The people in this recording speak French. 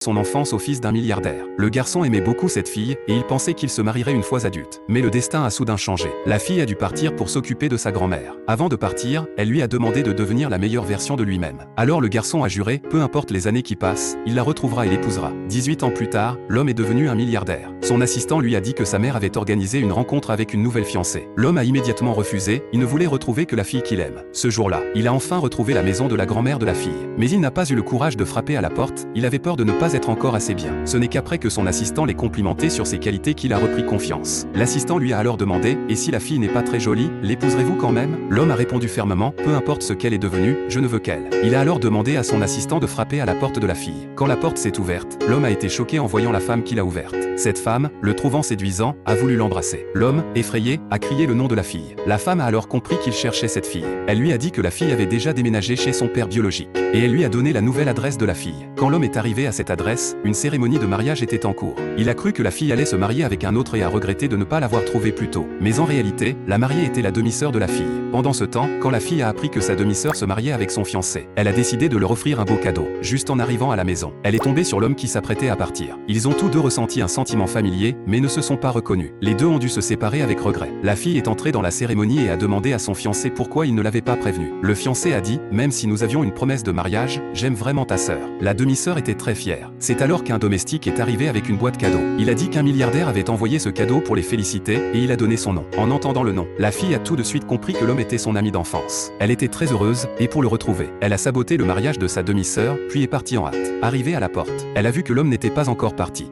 son enfance au fils d'un milliardaire. Le garçon aimait beaucoup cette fille, et il pensait qu'il se marierait une fois adulte. Mais le destin a soudain changé. La fille a dû partir pour s'occuper de sa grand-mère. Avant de partir, elle lui a demandé de devenir la meilleure version de lui-même. Alors le garçon a juré, peu importe les années qui passent, il la retrouvera et l'épousera. 18 ans plus tard, l'homme est devenu un milliardaire. Son assistant lui a dit que sa mère avait organisé une rencontre avec une nouvelle fiancée. L'homme a immédiatement refusé, il ne voulait retrouver que la fille qu'il aime. Ce jour-là, il a enfin retrouvé la maison de la grand-mère de la fille. Mais il n'a pas eu le courage de frapper à la porte, il avait peur de ne pas être encore assez bien. Ce n'est qu'après que son assistant l'ait complimenté sur ses qualités qu'il a repris confiance. L'assistant lui a alors demandé, et si la fille n'est pas très jolie, l'épouserez-vous quand même? L'homme a répondu fermement, peu importe ce qu'elle est devenue, je ne veux qu'elle. Il a alors demandé à son assistant de frapper à la porte de la fille. Quand la porte s'est ouverte, l'homme a été choqué en voyant la femme qu'il a ouverte. Cette femme, le trouvant séduisant, a voulu l'embrasser. L'homme, effrayé, a crié le nom de la fille. La femme a alors compris qu'il cherchait cette fille. Elle lui a dit que la fille avait déjà déménagé chez son père biologique. Et elle lui a donné la nouvelle adresse de la fille. Quand l'homme est arrivé à cette adresse, une cérémonie de mariage était en cours. Il a cru que la fille allait se marier avec un autre et a regretté de ne pas l'avoir trouvée plus tôt. Mais en réalité, la mariée était la demi-sœur de la fille. Pendant ce temps, quand la fille a appris que sa demi-sœur se mariait avec son fiancé, elle a décidé de leur offrir un beau cadeau. Juste en arrivant à la maison, elle est tombée sur l'homme qui s'apprêtait à partir. Ils ont tous deux ressenti un sentiment familier, mais ne se sont pas reconnus. Les deux ont dû se séparer avec regret. La fille est entrée dans la cérémonie et a demandé à son fiancé pourquoi il ne l'avait pas prévenu. Le fiancé a dit, même si nous avions une promesse de mariage, j'aime vraiment ta sœur. La demi-sœur était très fière. C'est alors qu'un domestique est arrivé avec une boîte cadeau. Il a dit qu'un milliardaire avait envoyé ce cadeau pour les féliciter, et il a donné son nom. En entendant le nom, la fille a tout de suite compris que l'homme était son ami d'enfance. Elle était très heureuse, et pour le retrouver, elle a saboté le mariage de sa demi-sœur, puis est partie en hâte. Arrivée à la porte, elle a vu que l'homme n'était pas encore parti.